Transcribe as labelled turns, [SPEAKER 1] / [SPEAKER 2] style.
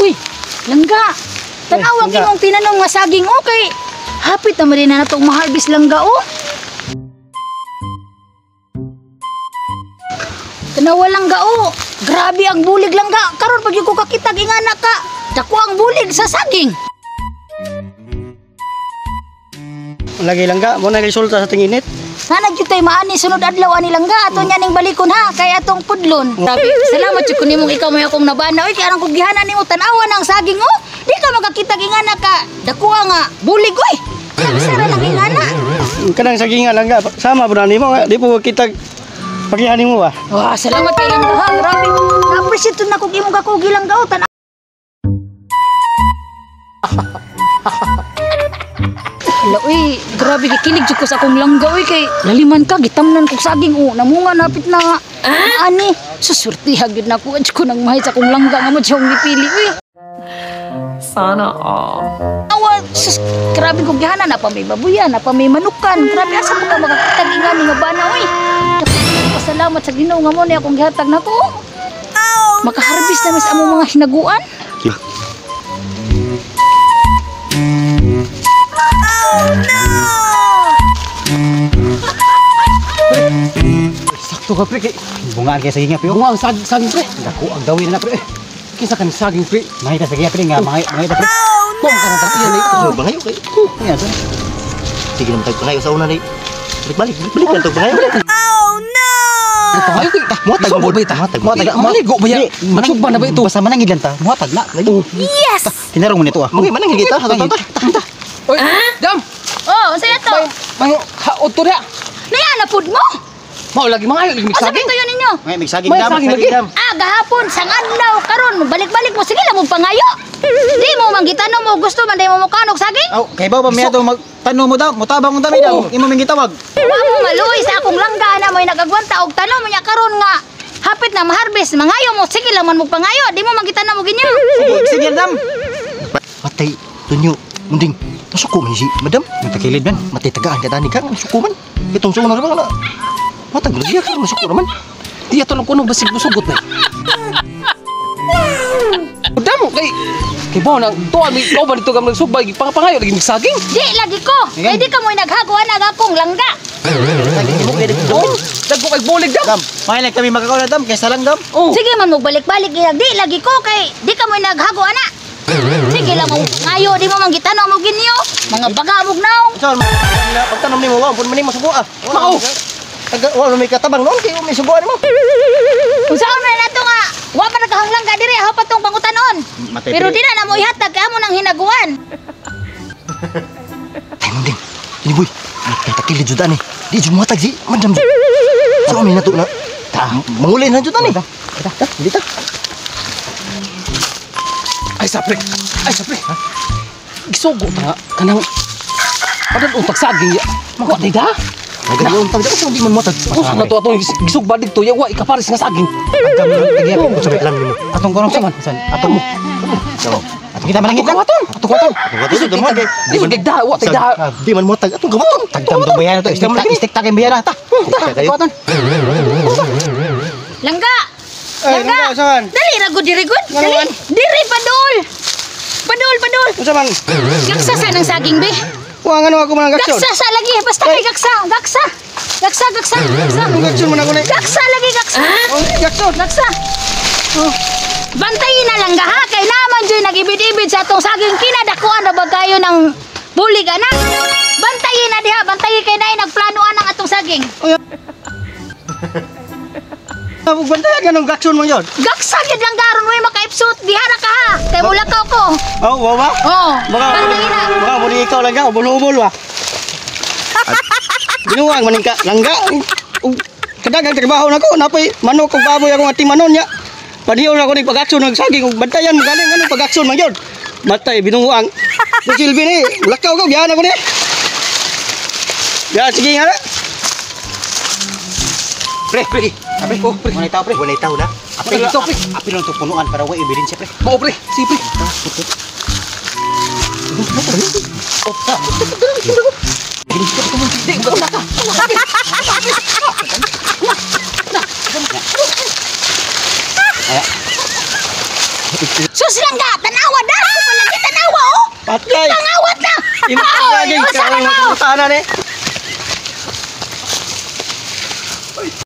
[SPEAKER 1] Uy, langga. Tanawag imong tinanong nga saging okay. Hapit na rin na natong maharbis langga oh. Tanawa langga oh. Grabe ang bulig langga. Karon pag yung ko kakitag ingana ka. Dako ang bulig sa saging.
[SPEAKER 2] Lagi langga, mo na resulta sa tinginit.
[SPEAKER 1] Sana gyud tay maani sunod adlaw ani langga ato nya ning balikon ha kay atong pudlon. Sabi, salamat jud ko nimong ikaw may akong nabana. Oy kay arang kugihanan nimo tan-awa ng saging oh. Di ka makakita ingana ka. Dako nga bulig oy. Sara lang ingana.
[SPEAKER 2] Kanang saging nga langga, sama po na nimo, di po kita pagihan nimo ba?
[SPEAKER 1] Wah, salamat kay langga ha. Grabe. Na-appreciate na ko imong kakugi langga oh. Hala, uy, grabe kikilig jud ko sa akong langga, uy, kay laliman ka, gitamnan ko saging, oh, namunga, napit na nga, ani, susurtiha gyud na ko, ko nang mahay sa akong langga, nga mo siyang gipili, uy.
[SPEAKER 3] Sana all.
[SPEAKER 1] Awa, sus, grabe kong gihanan, na pa may babuyan, na pa may manukan, grabe, asa po ka makakitag ingani nga bana, uy. Pasalamat sa Ginoo nga mo na akong gihatag na ko. Makaharbis na mas among mga hinaguan.
[SPEAKER 2] Sakto ka pre, bungaan kaya saging nga pre. Bungaan saging pre. Dako ang dawin na pre. Kinsa kan saging pre. Mahita saging pre nga mahita pre. Pom ka na tayo ni. Bangayo kay. Nga sa. Sige naman tayo bangayo sa una ni. Balik lang tayo bangayo.
[SPEAKER 1] Oh no!
[SPEAKER 2] Bangayo kay. Muatag mo ba ita? Muatag. Maligo ba ya? Magsugba na ba ito? Basta manangid lang ta. Muatag na.
[SPEAKER 1] Yes!
[SPEAKER 2] Tinarong mo nito ah. Mangay manangid kita. Ta.
[SPEAKER 4] Oy, Dam!
[SPEAKER 1] Oh, unsay ato?
[SPEAKER 4] Mango, haot to dia.
[SPEAKER 1] Niya na pud mo.
[SPEAKER 4] Mao lagi mga ayo
[SPEAKER 1] Asa
[SPEAKER 4] saging.
[SPEAKER 1] bito yun ninyo?
[SPEAKER 2] May saging
[SPEAKER 4] May
[SPEAKER 2] dam,
[SPEAKER 4] saging
[SPEAKER 2] saging
[SPEAKER 4] lagi.
[SPEAKER 2] dam.
[SPEAKER 1] Gahapon sang adlaw karon balik-balik mo sige lang mo pangayo. Di mo manggitano mo gusto man day mo mukanog saging?
[SPEAKER 2] Aw, kay ba miya to magtanong mo daw, mutabang mo dami daw. Imo ming gitawag.
[SPEAKER 1] Wa mo maluoy sa akong langga na mo'y nagagwanta og tanong mo nya karon nga hapit na ma-harvest mangayo mo sige lang man mo pangayo di mo manggitano mo ginyo.
[SPEAKER 2] Sige dam. Matay tunyo, munding. Masuko man si madam. Matakilid man, matay tagaan ka tani ka, masuko man. Itong suno naman na. Matag lagi ka, masuko naman.
[SPEAKER 4] Di ato lang kuno basig musugot na. Dam kay bo nang tuwa mi ko ba dito kam nagsubay pangayo lagi saging.
[SPEAKER 1] Di lagi ko. Kay di ka mo'y naghago ana akong langga.
[SPEAKER 4] Dagko kay bulig dam.
[SPEAKER 2] Dam, mahilig kami magkakaw na dam, kaysa lang dam.
[SPEAKER 1] Sige man mo balik-balik di lagi ko kay di ka mo'y naghago ana. Sige lang mo ngayo di mo manggitano mo ginyo. Mga bagamog naong.
[SPEAKER 2] So, pagtanong nimo, wa pud man nimo sugo ah.
[SPEAKER 4] Mao.
[SPEAKER 2] Wa may katabang noon kay may sugo nimo.
[SPEAKER 1] Unsaon na nato nga wa pa nagahanglang ka diri ha patong pangutanon. Pero di na mo ihatag kay amo nang hinaguan.
[SPEAKER 2] Ay munding. Ini boy, takilid jud ani. Di jud mo hatag si madam. So amin na to na. Ta, mangulay na jud ani. Dito.
[SPEAKER 4] Ay sapre. Ha? Gisugo ta kanang padan utak saging ya. Mako di da.
[SPEAKER 2] Magayon tag daw di man mo tag.
[SPEAKER 4] Na to atong gisug badig to ya wa ikapares nga saging.
[SPEAKER 2] Agam lagi ako sabi lang nimo. Atong kono saman. Atong mo. So, atong kita malangit lang.
[SPEAKER 4] Atong kwaton.
[SPEAKER 2] Atong mo kay.
[SPEAKER 4] Di man gagda wa tagda.
[SPEAKER 2] Di man mo tag atong gawaton. Tagdam do bayan to. Istik tag bayan ta. Gawaton.
[SPEAKER 1] Langga.
[SPEAKER 2] Ay, langga saan?
[SPEAKER 1] Dali ra gud diri gud. Dali. Diri padol. Padol.
[SPEAKER 2] Unsa man?
[SPEAKER 1] Gaksa sa nang saging be.
[SPEAKER 2] Wa ngano ako man gaksyon.
[SPEAKER 1] Gaksa sa lagi basta kay gaksa. Gaksa.
[SPEAKER 2] Gaksyon man ako ni.
[SPEAKER 1] Gaksa lagi gaksa.
[SPEAKER 2] Gaksyon.
[SPEAKER 1] Gaksa. Bantayin na lang ha kay naman joy nagibid-ibid sa atong saging kinadakuan na ba kayo ng bulig ana. Bantayin na diha, bantayin kay nay nagplanuan ang atong saging.
[SPEAKER 2] Abog bantay ganong gaksyon mo yon.
[SPEAKER 1] Gaksa gid lang garon way makaipsut diha ra ka ha. Kay mulakaw ko.
[SPEAKER 2] Oh, wa ba?
[SPEAKER 1] Oh.
[SPEAKER 2] Baka
[SPEAKER 1] Bantayin na.
[SPEAKER 2] baka mo ikaw lang ka, ubol-ubol wa. Ginuwang maning ka langga. Kadagang trabaho nako, napay manok kog baboy akong ating manon nya. Padiyon ako ni pagaksyon ng saging ug bantayan mo galing anong pagaksyon man yon. Matay binuang. Silbi ni, lakaw ko biyan ako ni. Ya sige nga. Pre. Ape ko, pre. Wala taw pre, wala taw na. Ape
[SPEAKER 4] Wala,
[SPEAKER 2] ito
[SPEAKER 4] pre.
[SPEAKER 2] pre. Ape lang to punuan para wa ebidensya pre.
[SPEAKER 4] Mao pre, si pre. Di ko na ka.
[SPEAKER 1] Sus lang ga, tanawa da. Palagi tanawa oh.
[SPEAKER 2] Patay.
[SPEAKER 1] Pangawat na.
[SPEAKER 2] Ina saging
[SPEAKER 1] Uy, usapan mo.
[SPEAKER 2] Tahanan eh.